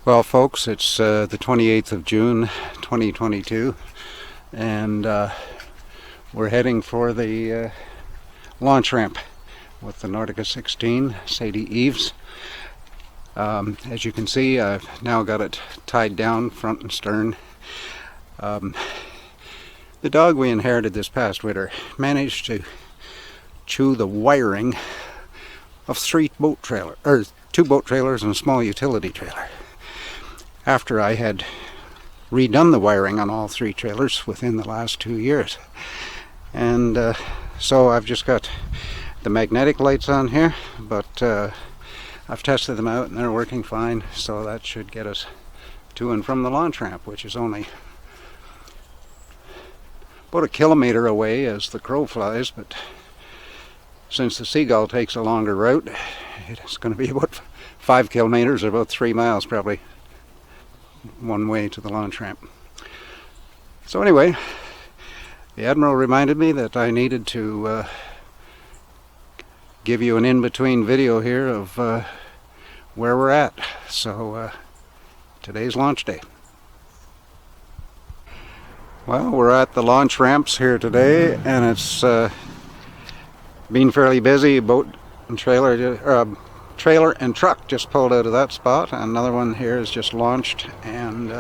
Well, folks, it's the 28th of June, 2022, and we're heading for the launch ramp with the Nordica 16, Sadie Eves. As you can see, I've now got it tied down front and stern. The dog we inherited this past winter managed to chew the wiring of two boat trailers and a small utility trailer. After I had redone the wiring on all three trailers within the last 2 years. And so I've just got the magnetic lights on here, but I've tested them out and they're working fine, so that should get us to and from the launch ramp, which is only about 1 kilometer away as the crow flies, but since the seagull takes a longer route, it's going to be about 5 kilometers or about 3 miles probably one way to the launch ramp. So anyway, the Admiral reminded me that I needed to give you an in-between video here of where we're at. So today's launch day. Well, we're at the launch ramps here today, and it's been fairly busy. Boat and trailer and truck just pulled out of that spot. Another one here is just launched, and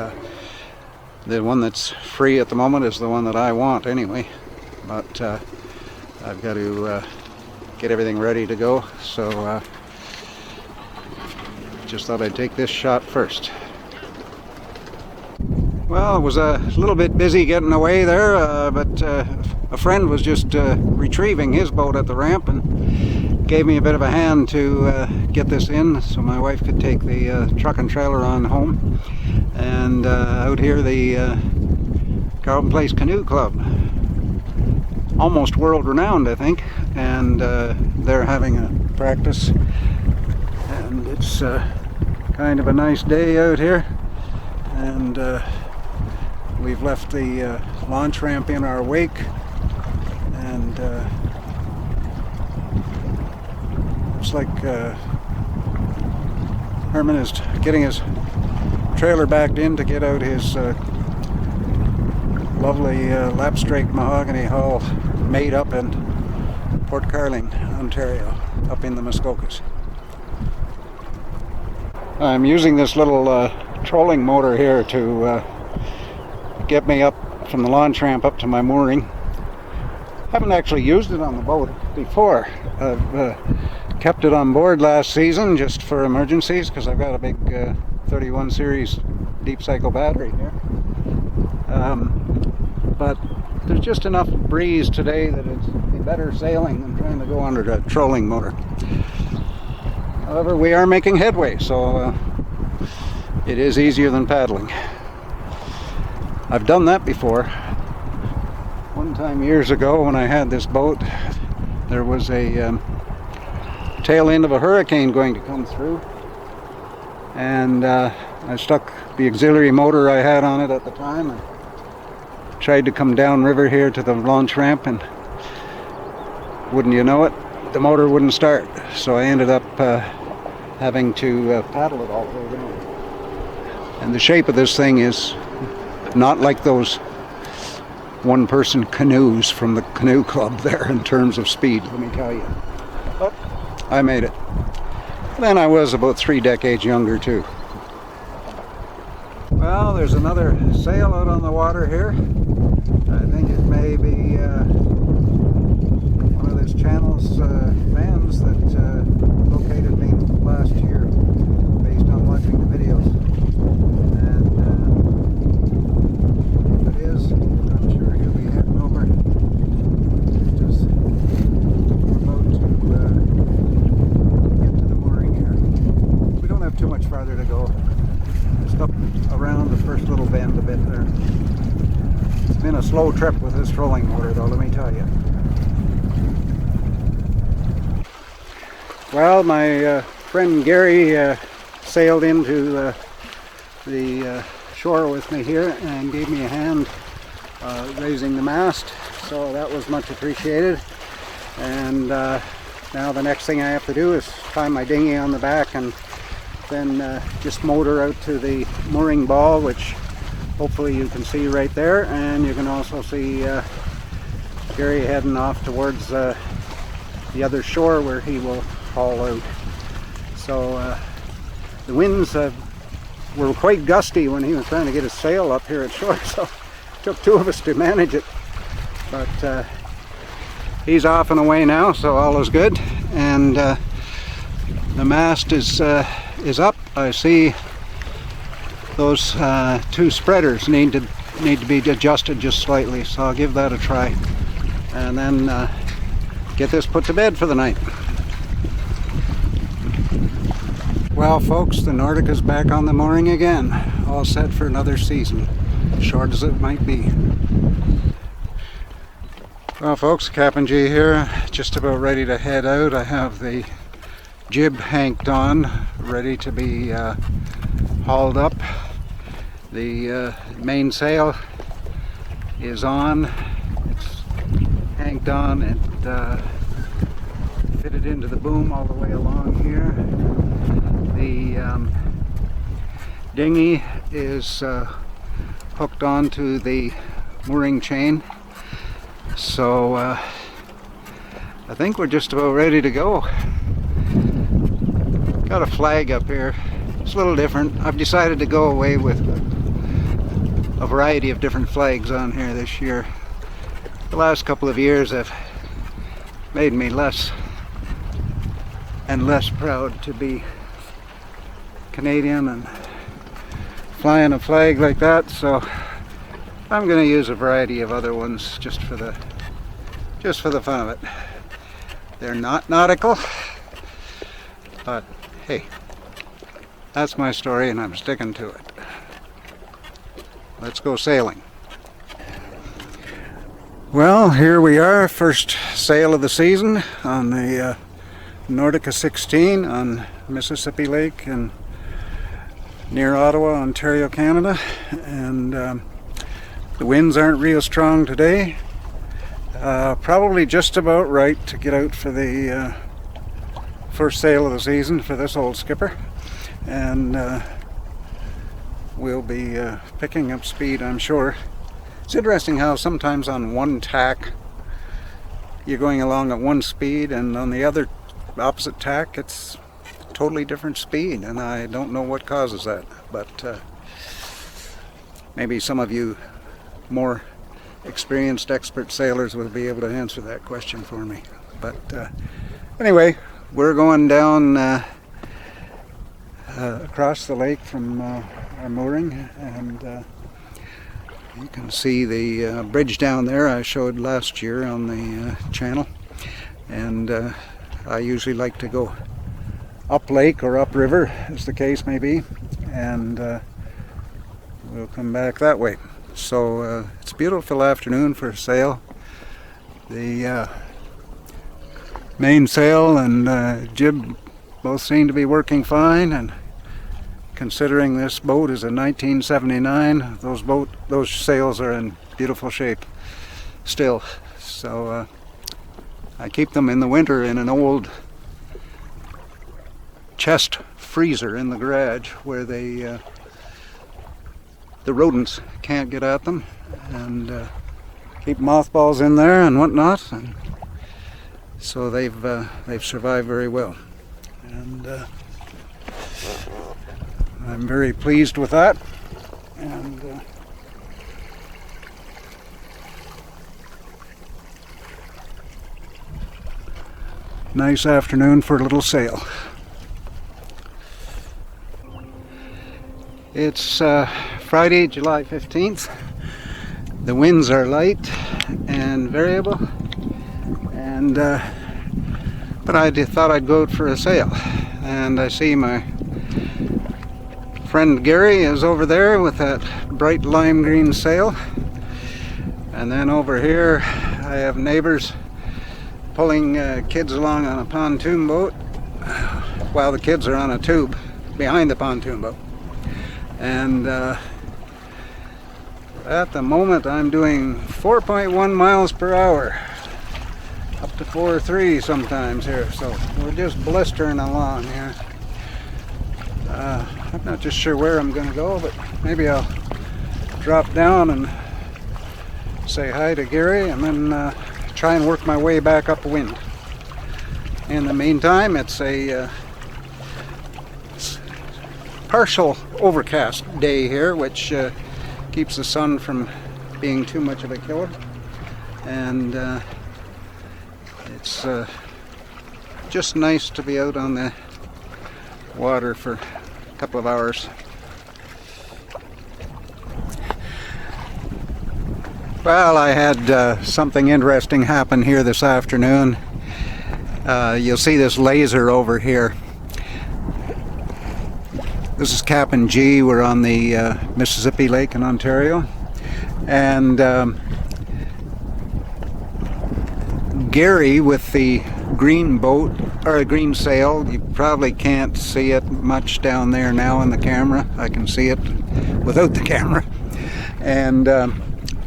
the one that's free at the moment is the one that I want anyway, but I've got to get everything ready to go, so just thought I'd take this shot first. Well, it was a little bit busy getting away there, but a friend was just retrieving his boat at the ramp and gave me a bit of a hand to get this in so my wife could take the truck and trailer on home. And out here, the Carlton Place Canoe Club, almost world renowned I think, and they're having a practice, and it's kind of a nice day out here, and we've left the launch ramp in our wake, and looks like Herman is getting his trailer backed in to get out his lovely lapstrake mahogany hull made up in Port Carling, Ontario, up in the Muskokas. I'm using this little trolling motor here to get me up from the launch ramp up to my mooring. Haven't actually used it on the boat before. I've kept it on board last season just for emergencies because I've got a big 31 series deep cycle battery here. But there's just enough breeze today that it's better sailing than trying to go under a trolling motor. However, we are making headway, so it is easier than paddling. I've done that before. One time years ago when I had this boat, there was a tail end of a hurricane going to come through, and I stuck the auxiliary motor I had on it at the time and tried to come down river here to the launch ramp, and wouldn't you know it, the motor wouldn't start, so I ended up having to paddle it all the way down. And the shape of this thing is not like those one-person canoes from the canoe club there in terms of speed, let me tell you. But I made it. Then I was about 3 decades younger too. Well, there's another sail out on the water here. I think it may be one of this channel's fans that located me last year based on watching the videos. And if it is, I'm sure he'll be heading over. Just about to get to the mooring here. We don't have too much farther to go. Just up around the first little bend a bit there. It's been a slow trip with this trolling motor though, let me tell you. Well, my friend Gary sailed into the shore with me here and gave me a hand raising the mast, so that was much appreciated. And now the next thing I have to do is tie my dinghy on the back and then just motor out to the mooring ball, which hopefully you can see right there, and you can also see Gary heading off towards the other shore where he will haul out. So the winds were quite gusty when he was trying to get his sail up here at shore, so it took two of us to manage it. But he's off and away now, so all is good. And the mast is up. I see those two spreaders need to be adjusted just slightly, so I'll give that a try, and then get this put to bed for the night. Well, folks, the Nordica's back on the mooring again, all set for another season, short as it might be. Well, folks, Captain G here, just about ready to head out. I have the jib hanked on, ready to be hauled up. The main sail is on, it's hanked on, and fitted into the boom all the way along here. The dinghy is hooked onto the mooring chain, so I think we're just about ready to go. Got a flag up here. It's a little different. I've decided to go away with a variety of different flags on here this year. The last couple of years have made me less and less proud to be Canadian and flying a flag like that, so I'm going to use a variety of other ones just for the fun of it. They're not nautical, but hey, that's my story and I'm sticking to it. Let's go sailing. Well, here we are, first sail of the season on the Nordica 16 on Mississippi Lake and near Ottawa, Ontario, Canada. And the winds aren't real strong today. Probably just about right to get out for the first sail of the season for this old skipper. And we'll be picking up speed, I'm sure. It's interesting how sometimes on one tack you're going along at one speed, and on the other opposite tack it's totally different speed, and I don't know what causes that, but maybe some of you more experienced expert sailors will be able to answer that question for me. But anyway, we're going down across the lake from our mooring, and you can see the bridge down there I showed last year on the channel. And I usually like to go up lake or up river, as the case may be, and we'll come back that way. So it's a beautiful afternoon for a sail. The mainsail and jib both seem to be working fine, and considering this boat is a 1979, those sails are in beautiful shape still. So I keep them in the winter in an old chest freezer in the garage where the rodents can't get at them, and keep mothballs in there and whatnot, and so they've survived very well, and I'm very pleased with that. And nice afternoon for a little sail. It's Friday, July 15th. The winds are light and variable, and but I thought I'd go out for a sail, and I see my friend Gary is over there with that bright lime green sail, and then over here I have neighbors pulling kids along on a pontoon boat while the kids are on a tube behind the pontoon boat. And at the moment I'm doing 4.1 miles per hour, up to 4.3 sometimes here, so we're just blistering along here. I'm not just sure where I'm going to go, but maybe I'll drop down and say hi to Gary and then try and work my way back upwind. In the meantime, it's a partial overcast day here, which keeps the sun from being too much of a killer, and it's just nice to be out on the water for a couple of hours. Well, I had something interesting happen here this afternoon. You'll see this laser over here. This is Captain G. We're on the Mississippi Lake in Ontario, and Gary with the green boat, or a green sail. You probably can't see it much down there now in the camera. I can see it without the camera. And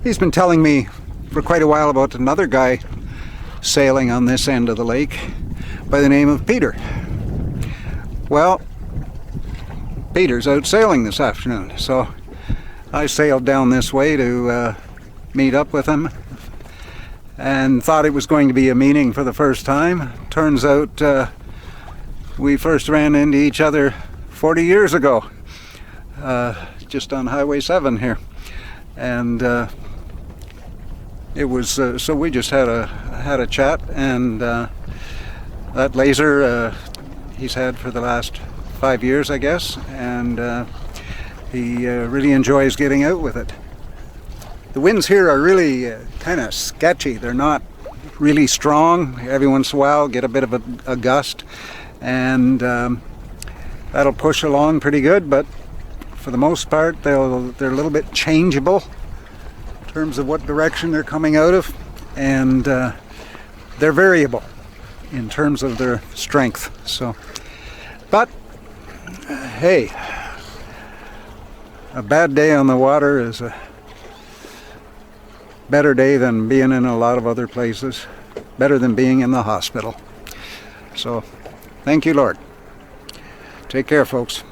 he's been telling me for quite a while about another guy sailing on this end of the lake by the name of Peter. Well, Peter's out sailing this afternoon, so I sailed down this way to meet up with him, and thought it was going to be a meeting for the first time. Turns out we first ran into each other 40 years ago, just on Highway 7 here, and it was so we just had a chat, and that laser he's had for the last 5 years, I guess, and he really enjoys getting out with it. The winds here are really kind of sketchy. They're not really strong. Every once in a while get a bit of a gust, and that'll push along pretty good, but for the most part they're a little bit changeable in terms of what direction they're coming out of, and they're variable in terms of their strength. So, but hey, a bad day on the water is a better day than being in a lot of other places, better than being in the hospital. So, thank you, Lord. Take care, folks.